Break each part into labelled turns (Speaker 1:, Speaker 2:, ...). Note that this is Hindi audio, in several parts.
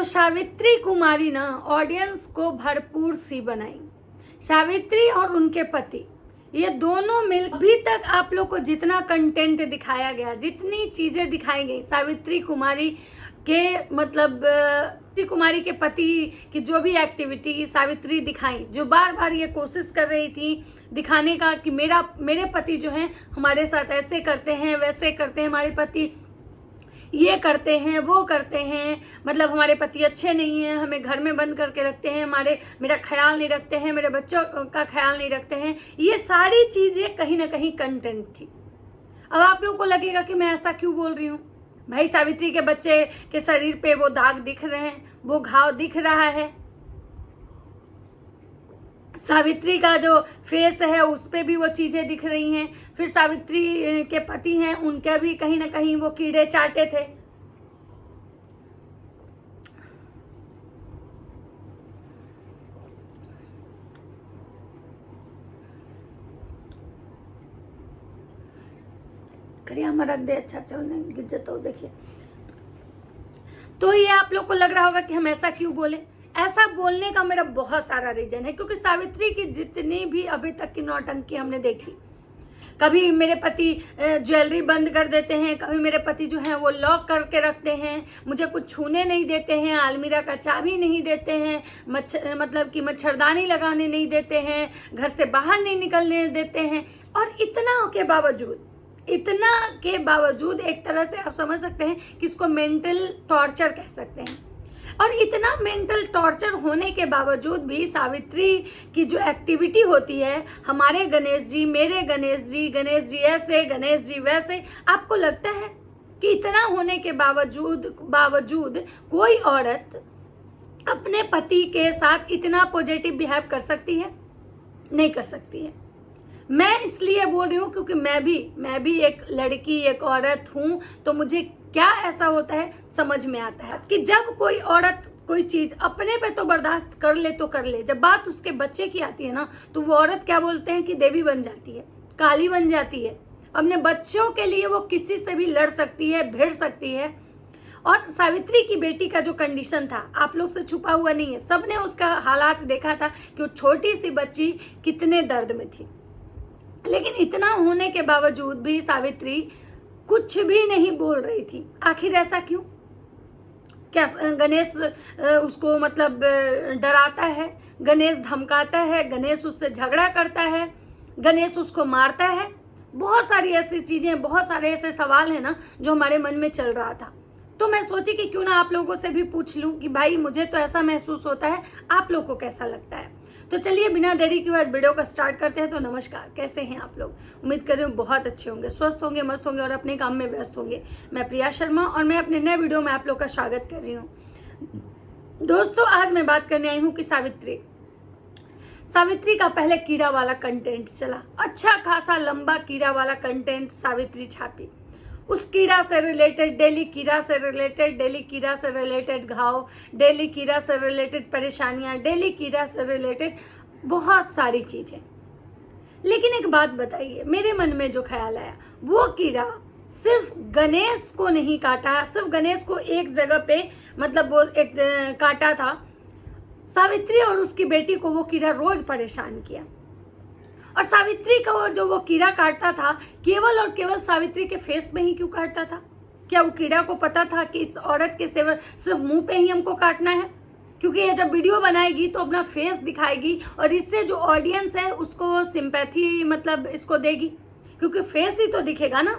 Speaker 1: तो सावित्री कुमारी ना ऑडियंस को भरपूर सी बनाई। सावित्री और उनके पति ये दोनों मिल, अभी तक आप लोग को जितना कंटेंट दिखाया गया, जितनी चीजें दिखाई गई सावित्री कुमारी के मतलब सावित्री कुमारी के पति की जो भी एक्टिविटी सावित्री दिखाई, जो बार बार ये कोशिश कर रही थी दिखाने का कि मेरे पति जो हैं हमारे साथ ऐसे करते हैं वैसे करते हैं, हमारे पति ये करते हैं वो करते हैं, मतलब हमारे पति अच्छे नहीं हैं, हमें घर में बंद करके रखते हैं, मेरा ख्याल नहीं रखते हैं, मेरे बच्चों का ख्याल नहीं रखते हैं। ये सारी चीज़ें कहीं ना कहीं कंटेंट थी। अब आप लोगों को लगेगा कि मैं ऐसा क्यों बोल रही हूँ। भाई सावित्री के बच्चे के शरीर पे वो दाग दिख रहे हैं, वो घाव दिख रहा है, सावित्री का जो फेस है उस पे भी वो चीजें दिख रही हैं। फिर सावित्री के पति हैं, उनके भी कहीं ना कहीं वो कीड़े चाटे थे। करिए हमारा रख दे, अच्छा गिर जाता हो। देखिए तो ये आप लोग को लग रहा होगा कि हम ऐसा क्यों बोले। ऐसा बोलने का मेरा बहुत सारा रीजन है, क्योंकि सावित्री की जितनी भी अभी तक की नौटंकी हमने देखी, कभी मेरे पति ज्वेलरी बंद कर देते हैं, कभी मेरे पति जो है वो लॉक करके रखते हैं, मुझे कुछ छूने नहीं देते हैं, अलमीरा का चाबी नहीं देते हैं, मतलब कि मच्छरदानी लगाने नहीं देते हैं, घर से बाहर नहीं निकलने देते हैं। और इतना के बावजूद एक तरह से आप समझ सकते हैं कि इसको मेंटल टॉर्चर कह सकते हैं। और इतना मेंटल टॉर्चर होने के बावजूद भी सावित्री की जो एक्टिविटी होती है, हमारे गणेश जी, मेरे गणेश जी ऐसे, गणेश जी वैसे, आपको लगता है कि इतना होने के बावजूद कोई औरत अपने पति के साथ इतना पॉजिटिव बिहेव कर सकती है? नहीं कर सकती है। मैं इसलिए बोल रही हूँ क्योंकि मैं भी एक लड़की, एक औरत हूँ, तो मुझे क्या ऐसा होता है समझ में आता है कि जब कोई औरत कोई चीज अपने पे तो बर्दाश्त कर ले तो कर ले, जब बात उसके बच्चे की आती है ना, तो वो औरत क्या बोलते हैं कि देवी बन जाती है, काली बन जाती है। अपने बच्चों के लिए वो किसी से भी लड़ सकती है, भिड़ सकती है। और सावित्री की बेटी का जो कंडीशन था आप लोग से छुपा हुआ नहीं है, सबने उसका हालात देखा था कि वो छोटी सी बच्ची कितने दर्द में थी। लेकिन इतना होने के बावजूद भी सावित्री कुछ भी नहीं बोल रही थी। आखिर ऐसा क्यों? क्या गणेश उसको मतलब डराता है, गणेश धमकाता है, गणेश उससे झगड़ा करता है, गणेश उसको मारता है? बहुत सारी ऐसी चीजें, बहुत सारे ऐसे सवाल हैं ना जो हमारे मन में चल रहा था। तो मैं सोची कि क्यों ना आप लोगों से भी पूछ लूं कि भाई मुझे तो ऐसा महसूस होता है, आप लोग को कैसा लगता है। तो चलिए बिना देरी के बाद वीडियो का स्टार्ट करते हैं। तो नमस्कार, कैसे हैं आप लोग? उम्मीद कर रही हूँ बहुत अच्छे होंगे, स्वस्थ होंगे, मस्त होंगे और अपने काम में व्यस्त होंगे। मैं प्रिया शर्मा और मैं अपने नए वीडियो में आप लोग का स्वागत कर रही हूँ। दोस्तों आज मैं बात करने आई हूँ कि सावित्री का पहले कीड़ा वाला कंटेंट चला, अच्छा खासा लंबा कीड़ा वाला कंटेंट सावित्री छापी। उस कीड़ा से रिलेटेड, डेली कीड़ा से रिलेटेड घाव, डेली कीड़ा से रिलेटेड परेशानियां, डेली कीड़ा से रिलेटेड बहुत सारी चीजें। लेकिन एक बात बताइए, मेरे मन में जो ख्याल आया, वो कीड़ा सिर्फ गणेश को नहीं काटा, सिर्फ गणेश को एक जगह पे मतलब वो एक काटा था, सावित्री और उसकी बेटी को वो कीड़ा रोज परेशान किया। और सावित्री का जो वो कीड़ा काटता था, केवल और केवल सावित्री के फेस में ही क्यों काटता था? क्या वो कीड़ा को पता था कि इस औरत के सिर्फ मुंह पे ही हमको काटना है? क्योंकि ये जब वीडियो बनाएगी तो अपना फेस दिखाएगी और इससे जो ऑडियंस है उसको सिंपैथी मतलब इसको देगी, क्योंकि फेस ही तो दिखेगा ना।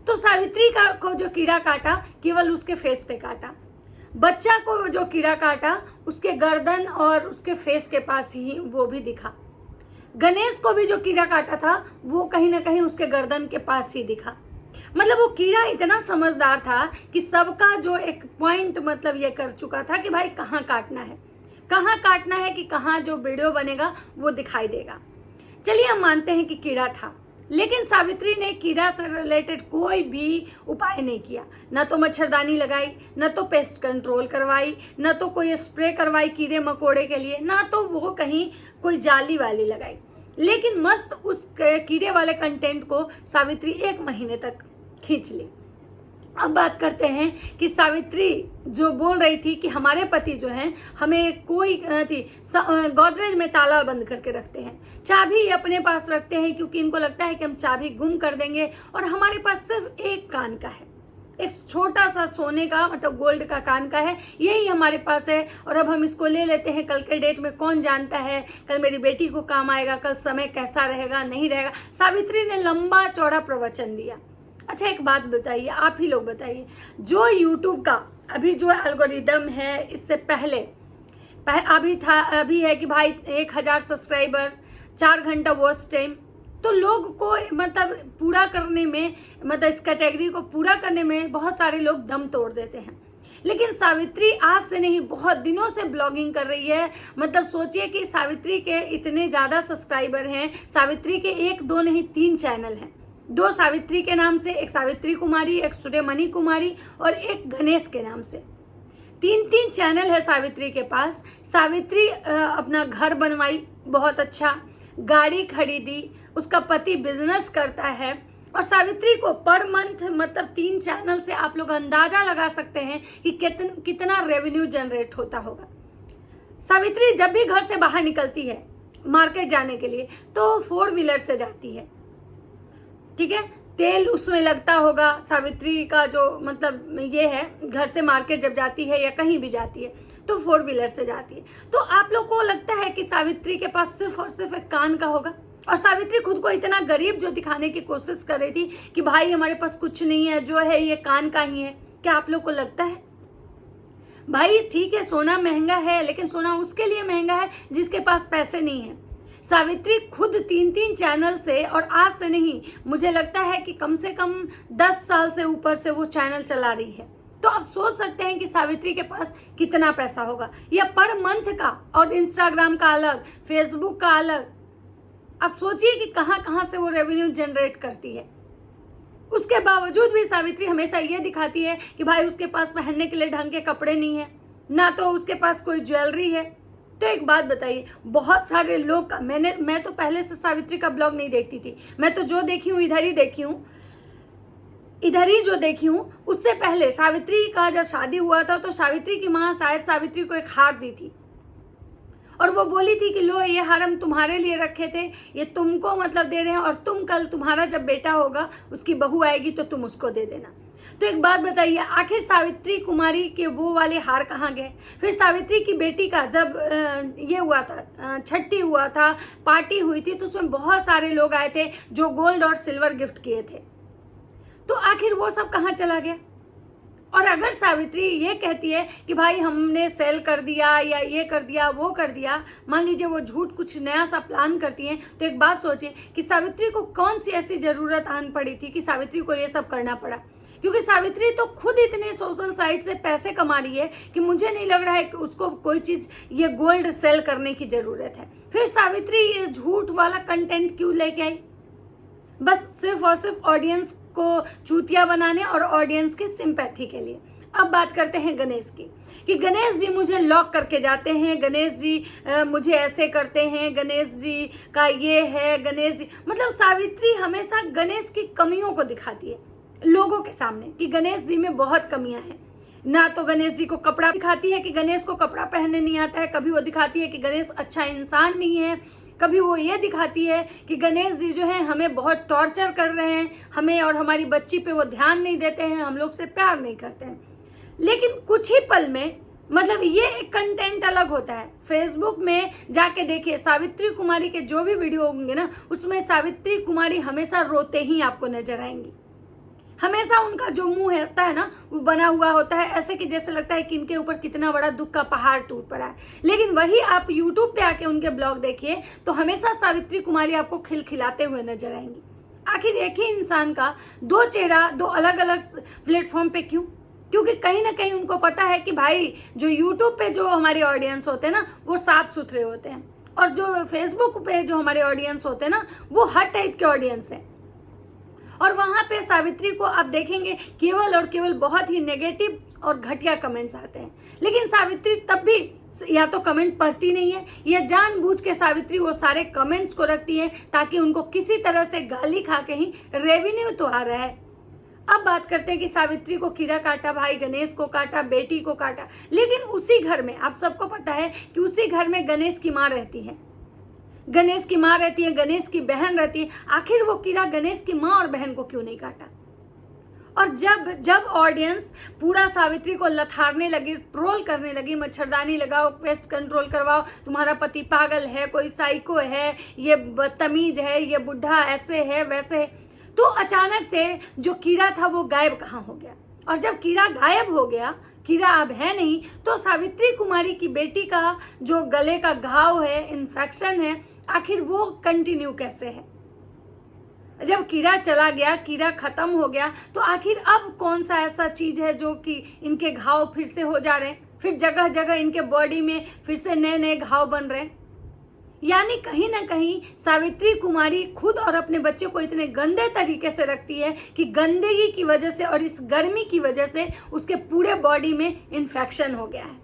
Speaker 1: तो सावित्री को जो कीड़ा काटा केवल उसके फेस पे काटा, बच्चा को जो कीड़ा काटा उसके गर्दन और उसके फेस के पास ही वो भी दिखा, गणेश को भी जो कीड़ा काटा था वो कहीं ना कहीं उसके गर्दन के पास ही दिखा। मतलब वो कीड़ा इतना समझदार था कि सबका जो एक पॉइंट मतलब ये कर चुका था कि भाई कहाँ काटना है कि कहाँ जो वीडियो बनेगा वो दिखाई देगा। चलिए हम मानते हैं कि कीड़ा था, लेकिन सावित्री ने कीड़ा से रिलेटेड कोई भी उपाय नहीं किया। ना तो मच्छरदानी लगाई, ना तो पेस्ट कंट्रोल करवाई, ना तो कोई स्प्रे करवाई कीड़े मकोड़े के लिए, ना तो वो कहीं कोई जाली वाली लगाई। लेकिन मस्त उस कीड़े वाले कंटेंट को सावित्री 1 महीने तक खींच ली। अब बात करते हैं कि सावित्री जो बोल रही थी कि हमारे पति जो हैं हमें कोई गोदरेज में ताला बंद करके रखते हैं, चाबी अपने पास रखते हैं क्योंकि इनको लगता है कि हम चाबी गुम कर देंगे, और हमारे पास सिर्फ एक कान का है, एक छोटा सा सोने का मतलब गोल्ड का कान का है, यही हमारे पास है, और अब हम इसको ले लेते हैं। कल के डेट में कौन जानता है, कल मेरी बेटी को काम आएगा, कल समय कैसा रहेगा नहीं रहेगा। सावित्री ने लंबा चौड़ा प्रवचन दिया। अच्छा एक बात बताइए, आप ही लोग बताइए, जो यूट्यूब का अभी जो एल्गोरिदम है, इससे पहले अभी है कि भाई 1000 सब्सक्राइबर, 4 घंटा वॉच टाइम, तो लोग को मतलब पूरा करने में, मतलब इस कैटेगरी को पूरा करने में बहुत सारे लोग दम तोड़ देते हैं। लेकिन सावित्री आज से नहीं, बहुत दिनों से ब्लॉगिंग कर रही है। मतलब सोचिए कि सावित्री के इतने ज़्यादा सब्सक्राइबर हैं, सावित्री के 1 2 नहीं 3 चैनल हैं, 2 सावित्री के नाम से, एक सावित्री कुमारी, एक सूर्यमणि कुमारी और एक गणेश के नाम से, 3 चैनल है सावित्री के पास। सावित्री अपना घर बनवाई, बहुत अच्छा, गाड़ी खरीदी, उसका पति बिजनेस करता है, और सावित्री को पर मंथ मतलब 3 चैनल से आप लोग अंदाजा लगा सकते हैं कि कितना रेवेन्यू जनरेट होता होगा। सावित्री जब भी घर से बाहर निकलती है मार्केट जाने के लिए तो 4 व्हीलर से जाती है, ठीक है, तेल उसमें लगता होगा। सावित्री का जो मतलब ये है, घर से मार्केट जब जाती है या कहीं भी जाती है तो 4 व्हीलर से जाती है। तो आप लोग को लगता है कि सावित्री के पास सिर्फ और सिर्फ एक कान का होगा, और सावित्री खुद को इतना गरीब जो दिखाने की कोशिश कर रही थी कि भाई हमारे पास कुछ नहीं है, जो है ये कान का ही है। क्या आप लोग को लगता है? भाई ठीक है, सोना महंगा है, लेकिन सोना उसके लिए महंगा है जिसके पास पैसे नहीं है। सावित्री खुद 3 चैनल से, और आज से नहीं, मुझे लगता है कि कम से कम 10 साल से ऊपर से वो चैनल चला रही है। तो आप सोच सकते हैं कि सावित्री के पास कितना पैसा होगा, या पर मंथ का, और इंस्टाग्राम का अलग, फेसबुक का अलग। आप सोचिए कि कहाँ से वो रेवेन्यू जनरेट करती है। उसके बावजूद भी सावित्री हमेशा ये दिखाती है कि भाई उसके पास पहनने के लिए ढंग के कपड़े नहीं है, ना तो उसके पास कोई ज्वेलरी है। तो एक बात बताइए, बहुत सारे लोग का मैं तो पहले से सावित्री का ब्लॉग नहीं देखती थी, मैं तो जो देखी हूँ इधर ही जो देखी हूँ। उससे पहले सावित्री का जब शादी हुआ था तो सावित्री की माँ शायद सावित्री को एक हार दी थी, और वो बोली थी कि लो ये हार हम तुम्हारे लिए रखे थे, ये तुमको मतलब दे रहे हैं, और तुम कल तुम्हारा जब बेटा होगा, उसकी बहू आएगी तो तुम उसको दे देना। तो एक बात बताइए, आखिर सावित्री कुमारी के वो वाले हार कहाँ गए? फिर सावित्री की बेटी का जब ये हुआ था, छठी हुआ था, पार्टी हुई थी, तो उसमें बहुत सारे लोग आए थे जो गोल्ड और सिल्वर गिफ्ट किए थे, तो आखिर वो सब कहाँ चला गया? और अगर सावित्री ये कहती है कि भाई हमने सेल कर दिया या ये कर दिया वो कर दिया, मान लीजिए वो झूठ कुछ नया सा प्लान करती हैं, तो एक बात सोचिए कि सावित्री को कौन सी ऐसी ज़रूरत आन पड़ी थी कि सावित्री को ये सब करना पड़ा। क्योंकि सावित्री तो खुद इतने सोशल साइट से पैसे कमा रही है कि मुझे नहीं लग रहा है कि उसको कोई चीज़ ये गोल्ड सेल करने की ज़रूरत है। फिर सावित्री ये झूठ वाला कंटेंट क्यों लेके आई? बस सिर्फ और सिर्फ ऑडियंस को चूतिया बनाने और ऑडियंस के सिंपैथी के लिए। अब बात करते हैं गणेश की, कि गणेश जी मुझे लॉक करके जाते हैं, गणेश जी मुझे ऐसे करते हैं, गणेश जी का ये है, गणेश जी मतलब सावित्री हमेशा गणेश की कमियों को दिखाती है लोगों के सामने कि गणेश जी में बहुत कमियां हैं। ना तो गणेश जी को कपड़ा दिखाती है कि गणेश को कपड़ा पहनने नहीं आता है, कभी वो दिखाती है कि गणेश अच्छा इंसान नहीं है, कभी वो ये दिखाती है कि गणेश जी जो है हमें बहुत टॉर्चर कर रहे हैं, हमें और हमारी बच्ची पे वो ध्यान नहीं देते हैं, हम लोग से प्यार नहीं करते हैं। लेकिन कुछ ही पल में मतलब ये एक कंटेंट अलग होता है। फेसबुक में जाके देखिए, सावित्री कुमारी के जो भी वीडियो होंगे ना, उसमें सावित्री कुमारी हमेशा रोते ही आपको नजर आएंगी। हमेशा उनका जो मुंह होता है ना, वो बना हुआ होता है, ऐसे कि जैसे लगता है कि इनके ऊपर कितना बड़ा दुख का पहाड़ टूट पड़ा है। लेकिन वही आप यूट्यूब पे आके उनके ब्लॉग देखिए तो हमेशा सावित्री कुमारी आपको खिलखिलाते हुए नजर आएंगी। आखिर एक ही इंसान का 2 चेहरा 2 अलग अलग प्लेटफॉर्म पे क्यों? क्योंकि कहीं ना कहीं उनको पता है कि भाई जो यूट्यूब पे जो हमारे ऑडियंस होते हैं ना, वो साफ सुथरे होते हैं, और जो फेसबुक पे जो हमारे ऑडियंस होते हैं ना, वो हर टाइप के ऑडियंस है। और वहाँ पे सावित्री को आप देखेंगे केवल और केवल बहुत ही नेगेटिव और घटिया कमेंट्स आते हैं। लेकिन सावित्री तब भी या तो कमेंट पढ़ती नहीं है, या जानबूझ के सावित्री वो सारे कमेंट्स को रखती है ताकि उनको किसी तरह से गाली खा के ही रेवेन्यू तो आ रहा है। अब बात करते हैं कि सावित्री को कीड़ा काटा, भाई गणेश को काटा, बेटी को काटा, लेकिन उसी घर में आप सबको पता है कि उसी घर में गणेश की माँ रहती है, गणेश की माँ रहती है, गणेश की बहन रहती है। आखिर वो कीड़ा गणेश की माँ और बहन को क्यों नहीं काटा? और जब ऑडियंस पूरा सावित्री को लथारने लगी, ट्रोल करने लगी, मच्छरदानी लगाओ, पेस्ट कंट्रोल करवाओ, तुम्हारा पति पागल है, कोई साइको है, ये बदतमीज है, ये बुढ़ा ऐसे है वैसे है, तो अचानक से जो कीड़ा था वो गायब कहाँ हो गया। और जब कीड़ा गायब हो गया, कीड़ा अब है नहीं, तो सावित्री कुमारी की बेटी का जो गले का घाव है, इन्फेक्शन है, आखिर वो कंटिन्यू कैसे है? जब कीड़ा चला गया, कीड़ा खत्म हो गया, तो आखिर अब कौन सा ऐसा चीज है जो कि इनके घाव फिर से हो जा रहे हैं, फिर जगह जगह इनके बॉडी में फिर से नए नए घाव बन रहे हैं। यानी कहीं ना कहीं सावित्री कुमारी खुद और अपने बच्चे को इतने गंदे तरीके से रखती है कि गंदगी की वजह से और इस गर्मी की वजह से उसके पूरे बॉडी में इन्फेक्शन हो गया है।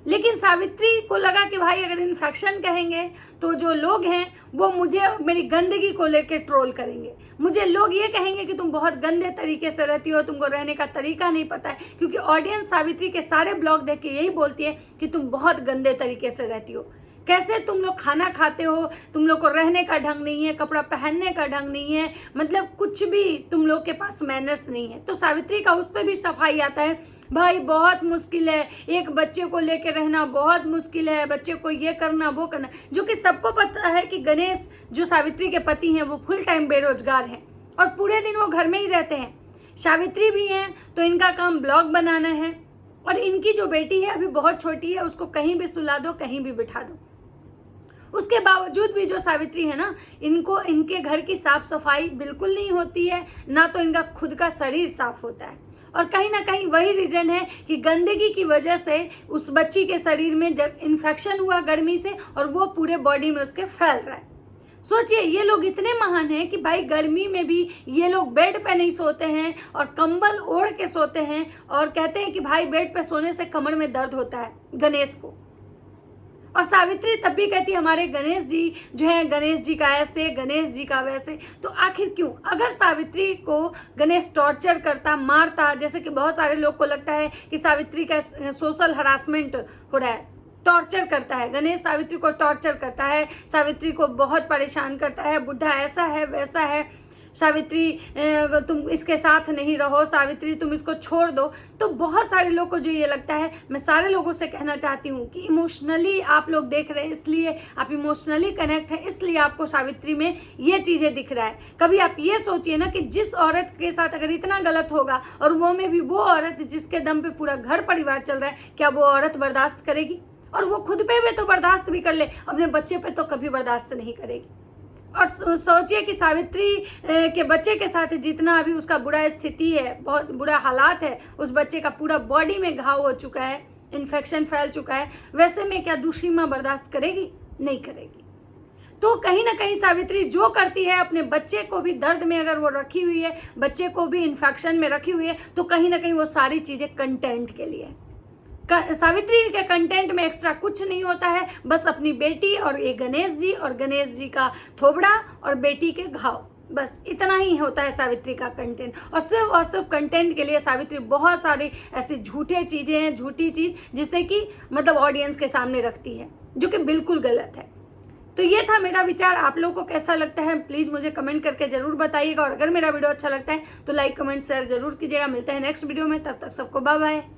Speaker 1: लेकिन सावित्री को लगा कि भाई अगर इन्फेक्शन कहेंगे तो जो लोग हैं वो मुझे मेरी गंदगी को लेकर ट्रोल करेंगे, मुझे लोग ये कहेंगे कि तुम बहुत गंदे तरीके से रहती हो, तुमको रहने का तरीका नहीं पता है, क्योंकि ऑडियंस सावित्री के सारे ब्लॉग देख के यही बोलती है कि तुम बहुत गंदे तरीके से रहती हो। कैसे तुम लोग खाना खाते हो, तुम लोग को रहने का ढंग नहीं है, कपड़ा पहनने का ढंग नहीं है, मतलब कुछ भी तुम लोग के पास मैनर्स नहीं है। तो सावित्री का उस पर भी सफाई आता है, भाई बहुत मुश्किल है, एक बच्चे को लेकर रहना बहुत मुश्किल है, बच्चे को ये करना वो करना, जो कि सबको पता है कि गणेश जो सावित्री के पति हैं वो फुल टाइम बेरोजगार हैं और पूरे दिन वो घर में ही रहते हैं। सावित्री भी हैं तो इनका काम ब्लॉग बनाना है, और इनकी जो बेटी है अभी बहुत छोटी है, उसको कहीं भी सुला दो, कहीं भी बिठा दो। उसके बावजूद भी जो सावित्री है ना, इनको इनके घर की साफ सफाई बिल्कुल नहीं होती है, ना तो इनका खुद का शरीर साफ होता है। और कहीं ना कहीं वही रीजन है कि गंदगी की वजह से उस बच्ची के शरीर में जब इन्फेक्शन हुआ गर्मी से, और वो पूरे बॉडी में उसके फैल रहा है। सोचिए, ये लोग इतने महान हैं कि भाई गर्मी में भी ये लोग बेड पे नहीं सोते हैं और कंबल ओढ़ के सोते हैं, और कहते हैं कि भाई बेड पे सोने से कमर में दर्द होता है गणेश को। और सावित्री तब भी कहती है हमारे गणेश जी जो है, गणेश जी का ऐसे, गणेश जी का वैसे। तो आखिर क्यों? अगर सावित्री को गणेश टॉर्चर करता, मारता, जैसे कि बहुत सारे लोग को लगता है कि सावित्री का सोशल हरासमेंट हो रहा है, टॉर्चर करता है गणेश, सावित्री को टॉर्चर करता है, सावित्री को बहुत परेशान करता है, बुढ़ा ऐसा है वैसा है, सावित्री तुम इसके साथ नहीं रहो, सावित्री तुम इसको छोड़ दो, तो बहुत सारे लोग को जो ये लगता है, मैं सारे लोगों से कहना चाहती हूँ कि इमोशनली आप लोग देख रहे हैं, इसलिए आप इमोशनली कनेक्ट है, इसलिए आपको सावित्री में ये चीज़ें दिख रहा है। कभी आप ये सोचिए ना कि जिस औरत के साथ अगर इतना गलत होगा, और वो में भी वो औरत जिसके दम पे पूरा घर परिवार चल रहा है, क्या वो औरत बर्दाश्त करेगी? और वो खुद पे तो बर्दाश्त भी कर ले, अपने बच्चे पे तो कभी बर्दाश्त नहीं करेगी। और सोचिए कि सावित्री के बच्चे के साथ जितना अभी उसका बुरा स्थिति है, बहुत बुरा हालात है, उस बच्चे का पूरा बॉडी में घाव हो चुका है, इन्फेक्शन फैल चुका है, वैसे में क्या दूसरी माँ बर्दाश्त करेगी? नहीं करेगी। तो कहीं ना कहीं सावित्री जो करती है, अपने बच्चे को भी दर्द में अगर वो रखी हुई है, बच्चे को भी इन्फेक्शन में रखी हुई है, तो कहीं ना कहीं वो सारी चीज़ें कंटेंट के लिए। सावित्री के कंटेंट में एक्स्ट्रा कुछ नहीं होता है, बस अपनी बेटी और ये गणेश जी का थोबड़ा और बेटी के घाव, बस इतना ही होता है सावित्री का कंटेंट। और सिर्फ कंटेंट के लिए सावित्री बहुत सारी ऐसी झूठे चीज़ें हैं, झूठी चीज़ जिससे कि मतलब ऑडियंस के सामने रखती है, जो कि बिल्कुल गलत है। तो ये था मेरा विचार, आप लोगों को कैसा लगता है प्लीज़ मुझे कमेंट करके जरूर बताइएगा, और अगर मेरा वीडियो अच्छा लगता है तो लाइक कमेंट शेयर जरूर कीजिएगा। मिलते हैं नेक्स्ट वीडियो में, तब तक सबको बाय बाय।